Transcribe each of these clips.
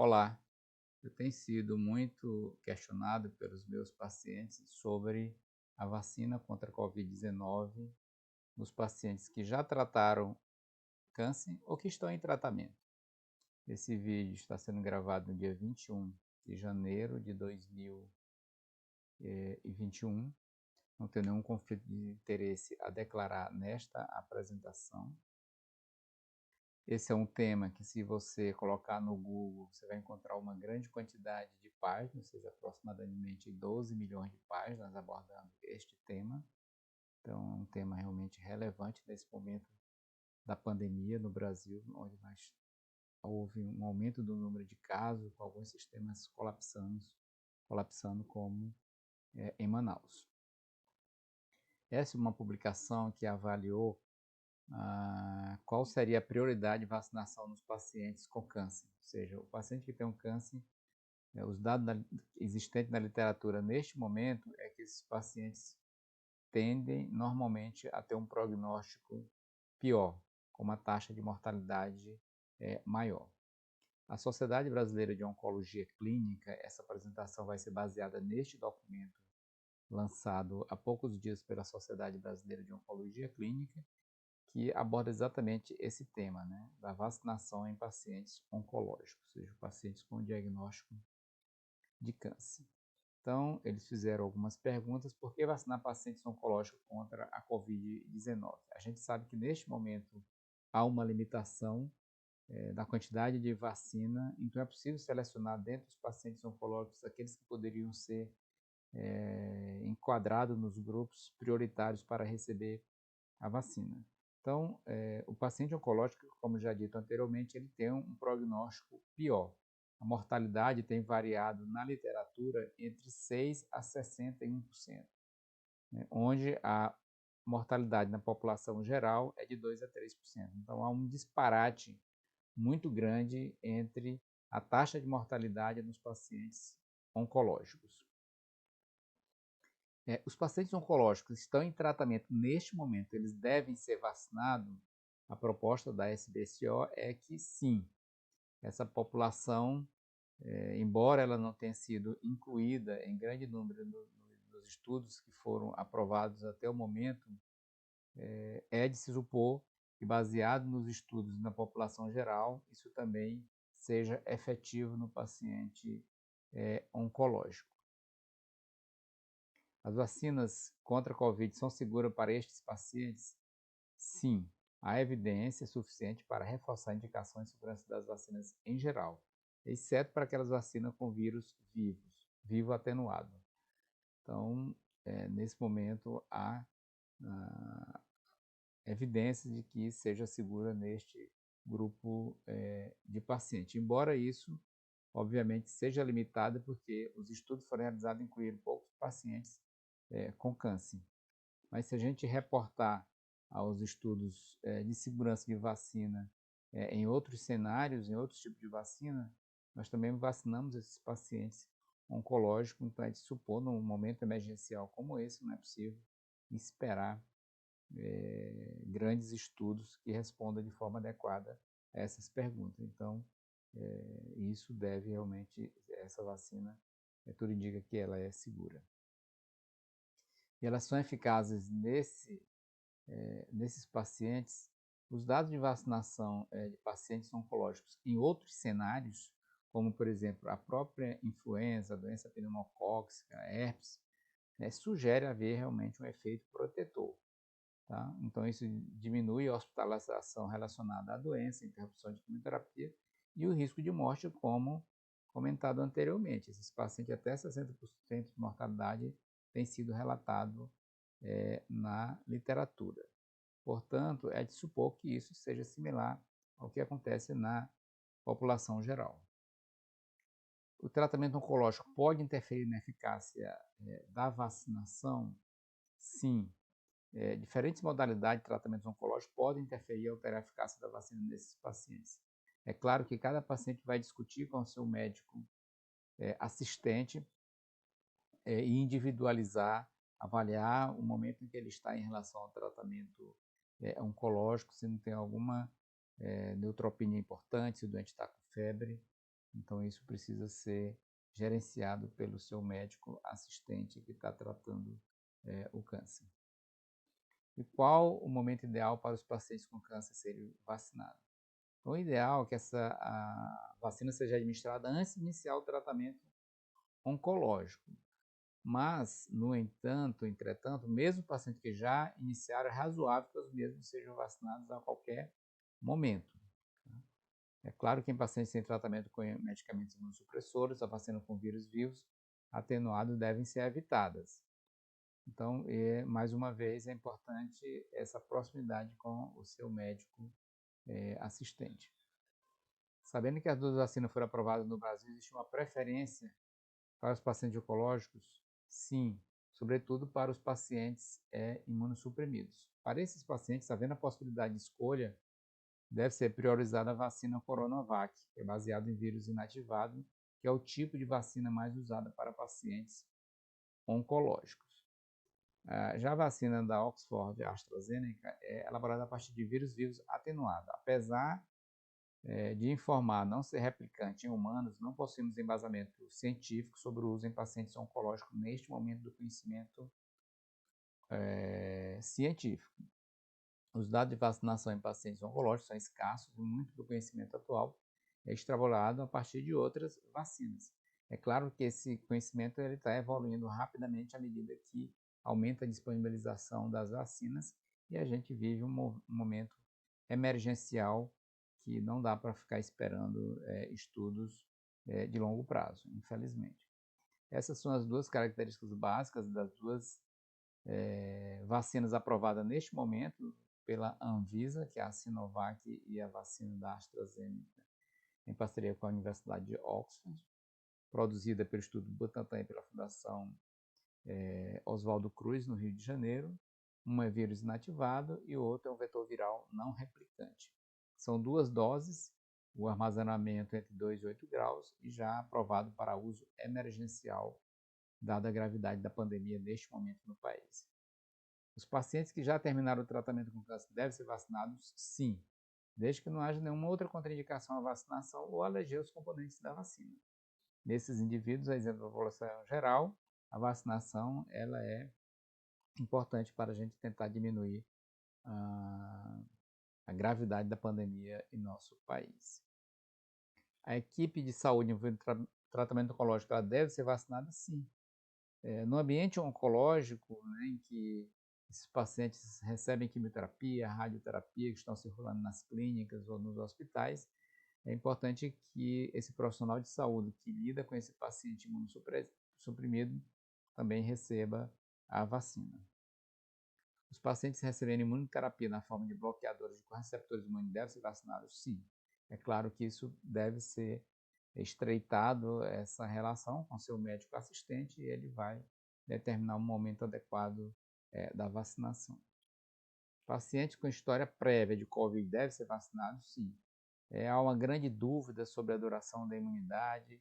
Olá, eu tenho sido muito questionado pelos meus pacientes sobre a vacina contra a Covid-19 nos pacientes que já trataram câncer ou que estão em tratamento. Esse vídeo está sendo gravado no dia 21 de janeiro de 2021. Não tenho nenhum conflito de interesse a declarar nesta apresentação. Esse é um tema que, se você colocar no Google, você vai encontrar uma grande quantidade de páginas, ou seja, aproximadamente 12 milhões de páginas abordando este tema. Então, é um tema realmente relevante nesse momento da pandemia no Brasil, onde houve um aumento do número de casos, com alguns sistemas colapsando como em Manaus. Essa é uma publicação que avaliou qual seria a prioridade de vacinação nos pacientes com câncer. Ou seja, o paciente que tem um câncer, os dados existentes na literatura neste momento é que esses pacientes tendem normalmente a ter um prognóstico pior, com uma taxa de mortalidade maior. A Sociedade Brasileira de Oncologia Clínica, essa apresentação vai ser baseada neste documento lançado há poucos dias pela Sociedade Brasileira de Oncologia Clínica, que aborda exatamente esse tema, né, da vacinação em pacientes oncológicos, ou seja, pacientes com diagnóstico de câncer. Então, eles fizeram algumas perguntas: por que vacinar pacientes oncológicos contra a Covid-19? A gente sabe que neste momento há uma limitação da quantidade de vacina, então é possível selecionar dentre os pacientes oncológicos aqueles que poderiam ser enquadrados nos grupos prioritários para receber a vacina. Então, o paciente oncológico, como já dito anteriormente, ele tem um prognóstico pior. A mortalidade tem variado na literatura entre 6% a 61%, né, onde a mortalidade na população geral é de 2% a 3%. Então, há um disparate muito grande entre a taxa de mortalidade nos pacientes oncológicos. Os pacientes oncológicos que estão em tratamento neste momento, eles devem ser vacinados? A proposta da SBCO é que sim, essa população, embora ela não tenha sido incluída em grande número nos estudos que foram aprovados até o momento, é de se supor que, baseado nos estudos na população geral, isso também seja efetivo no paciente oncológico. As vacinas contra a Covid são seguras para estes pacientes? Sim, há evidência suficiente para reforçar a indicação de segurança das vacinas em geral, exceto para aquelas vacinas com vírus vivo atenuado. Então, nesse momento, há evidências de que seja segura neste grupo de pacientes. Embora isso, obviamente, seja limitado, porque os estudos foram realizados incluindo poucos pacientes com câncer. Mas se a gente reportar aos estudos de segurança de vacina em outros cenários, em outros tipos de vacina, nós também vacinamos esses pacientes oncológicos. Então, é de supor, num momento emergencial como esse, não é possível esperar grandes estudos que respondam de forma adequada a essas perguntas. Então, isso deve realmente, essa vacina, tudo indica que ela é segura. E elas são eficazes nesses pacientes. Os dados de vacinação de pacientes oncológicos em outros cenários, como, por exemplo, a própria influenza, a doença pneumocócica, herpes, sugere haver realmente um efeito protetor. Tá? Então, isso diminui a hospitalização relacionada à doença, interrupção de quimioterapia e o risco de morte, como comentado anteriormente. Esses pacientes, até 60% de mortalidade, tem sido relatado na literatura. Portanto, é de supor que isso seja similar ao que acontece na população geral. O tratamento oncológico pode interferir na eficácia da vacinação? Sim. Diferentes modalidades de tratamentos oncológicos podem interferir e alterar a eficácia da vacina nesses pacientes. É claro que cada paciente vai discutir com o seu médico assistente e individualizar, avaliar o momento em que ele está em relação ao tratamento oncológico, se não tem alguma neutropenia importante, se o doente está com febre. Então, isso precisa ser gerenciado pelo seu médico assistente que está tratando o câncer. E qual o momento ideal para os pacientes com câncer serem vacinados? Então, o ideal é que a vacina seja administrada antes de iniciar o tratamento oncológico. Mas, no entanto, entretanto, mesmo pacientes que já iniciaram, é razoável que os mesmos sejam vacinados a qualquer momento. É claro que em pacientes sem tratamento com medicamentos imunossupressores, a vacina com vírus vivos atenuados devem ser evitadas. Então, mais uma vez, é importante essa proximidade com o seu médico assistente. Sabendo que as duas vacinas foram aprovadas no Brasil, existe uma preferência para os pacientes oncológicos? Sim, sobretudo para os pacientes imunossuprimidos. Para esses pacientes, havendo a possibilidade de escolha, deve ser priorizada a vacina Coronavac, que é baseada em vírus inativado, que é o tipo de vacina mais usada para pacientes oncológicos. Já a vacina da Oxford AstraZeneca é elaborada a partir de vírus vivos atenuados. Apesar de informar não ser replicante em humanos, não possuímos embasamento científico sobre o uso em pacientes oncológicos neste momento do conhecimento científico. Os dados de vacinação em pacientes oncológicos são escassos e muito do conhecimento atual é extrapolado a partir de outras vacinas. É claro que esse conhecimento está evoluindo rapidamente à medida que aumenta a disponibilização das vacinas e a gente vive um momento emergencial que não dá para ficar esperando estudos de longo prazo, infelizmente. Essas são as duas características básicas das duas vacinas aprovadas neste momento pela Anvisa, que é a Sinovac e a vacina da AstraZeneca, em parceria com a Universidade de Oxford, produzida pelo Instituto Butantan e pela Fundação Oswaldo Cruz, no Rio de Janeiro. Um é vírus inativado e o outro é um vetor viral não replicante. São duas doses, o armazenamento entre 2 e 8 graus e já aprovado para uso emergencial, dada a gravidade da pandemia neste momento no país. Os pacientes que já terminaram o tratamento com câncer devem ser vacinados? Sim, desde que não haja nenhuma outra contraindicação à vacinação ou alergia aos componentes da vacina. Nesses indivíduos, a exemplo da população geral, a vacinação ela é importante para a gente tentar diminuir a gravidade da pandemia em nosso país. A equipe de saúde envolvendo tratamento oncológico ela deve ser vacinada? Sim. No ambiente oncológico, né, em que esses pacientes recebem quimioterapia, radioterapia, que estão circulando nas clínicas ou nos hospitais, é importante que esse profissional de saúde que lida com esse paciente imunossuprimido também receba a vacina. Os pacientes recebendo imunoterapia na forma de bloqueadores de receptores imunes devem ser vacinados? Sim. É claro que isso deve ser estreitado, essa relação com seu médico assistente, e ele vai determinar o momento adequado da vacinação. Pacientes com história prévia de Covid devem ser vacinados? Sim. Há uma grande dúvida sobre a duração da imunidade,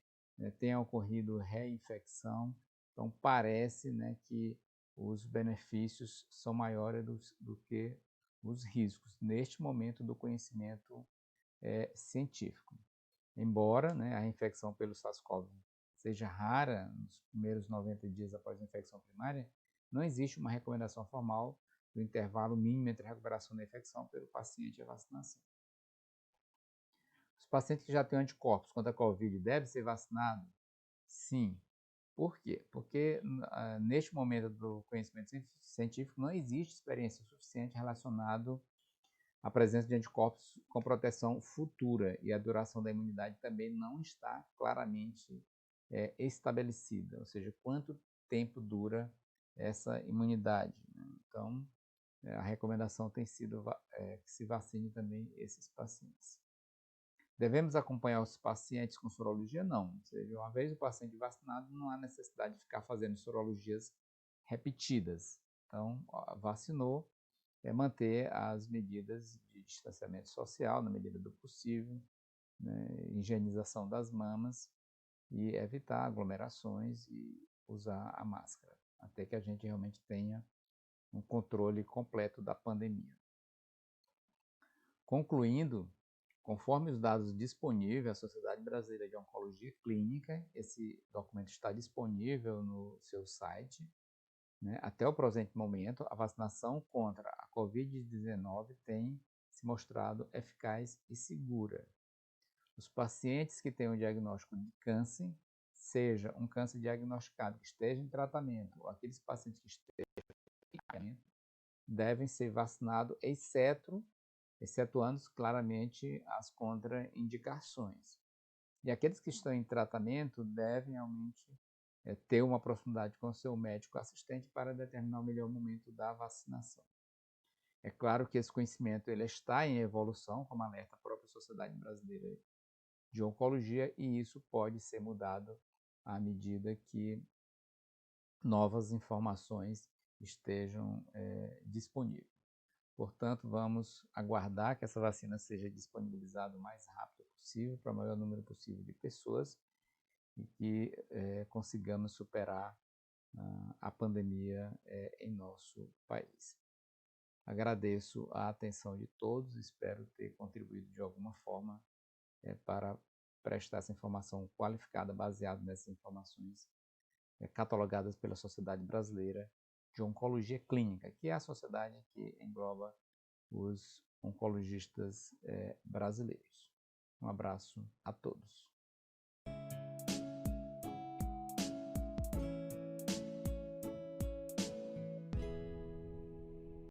tem ocorrido reinfecção, então parece que os benefícios são maiores do que os riscos, neste momento do conhecimento científico. Embora a reinfecção pelo SARS-CoV seja rara nos primeiros 90 dias após a infecção primária, não existe uma recomendação formal do intervalo mínimo entre a recuperação da infecção pelo paciente e a vacinação. Os pacientes que já têm anticorpos contra a Covid devem ser vacinados? Sim. Por quê? Porque neste momento do conhecimento científico não existe experiência suficiente relacionada à presença de anticorpos com proteção futura e a duração da imunidade também não está claramente estabelecida, ou seja, quanto tempo dura essa imunidade. Então, a recomendação tem sido que se vacine também esses pacientes. Devemos acompanhar os pacientes com sorologia? Não. Ou seja, uma vez o paciente vacinado, não há necessidade de ficar fazendo sorologias repetidas. Então, vacinou, manter as medidas de distanciamento social, na medida do possível, higienização das mamas e evitar aglomerações e usar a máscara, até que a gente realmente tenha um controle completo da pandemia. Concluindo, Conforme os dados disponíveis, a Sociedade Brasileira de Oncologia Clínica, esse documento está disponível no seu site, né? Até o presente momento, a vacinação contra a Covid-19 tem se mostrado eficaz e segura. Os pacientes que têm o diagnóstico de câncer, seja um câncer diagnosticado que esteja em tratamento, ou aqueles pacientes que estejam em tratamento, devem ser vacinados, excetuando claramente as contraindicações. E aqueles que estão em tratamento devem realmente ter uma proximidade com o seu médico assistente para determinar o melhor momento da vacinação. É claro que esse conhecimento ele está em evolução, como alerta a própria Sociedade Brasileira de Oncologia, e isso pode ser mudado à medida que novas informações estejam disponíveis. Portanto, vamos aguardar que essa vacina seja disponibilizada o mais rápido possível para o maior número possível de pessoas e que consigamos superar a pandemia em nosso país. Agradeço a atenção de todos, espero ter contribuído de alguma forma para prestar essa informação qualificada, baseada nessas informações catalogadas pela Sociedade Brasileira de Oncologia Clínica, que é a sociedade que engloba os oncologistas brasileiros. Um abraço a todos.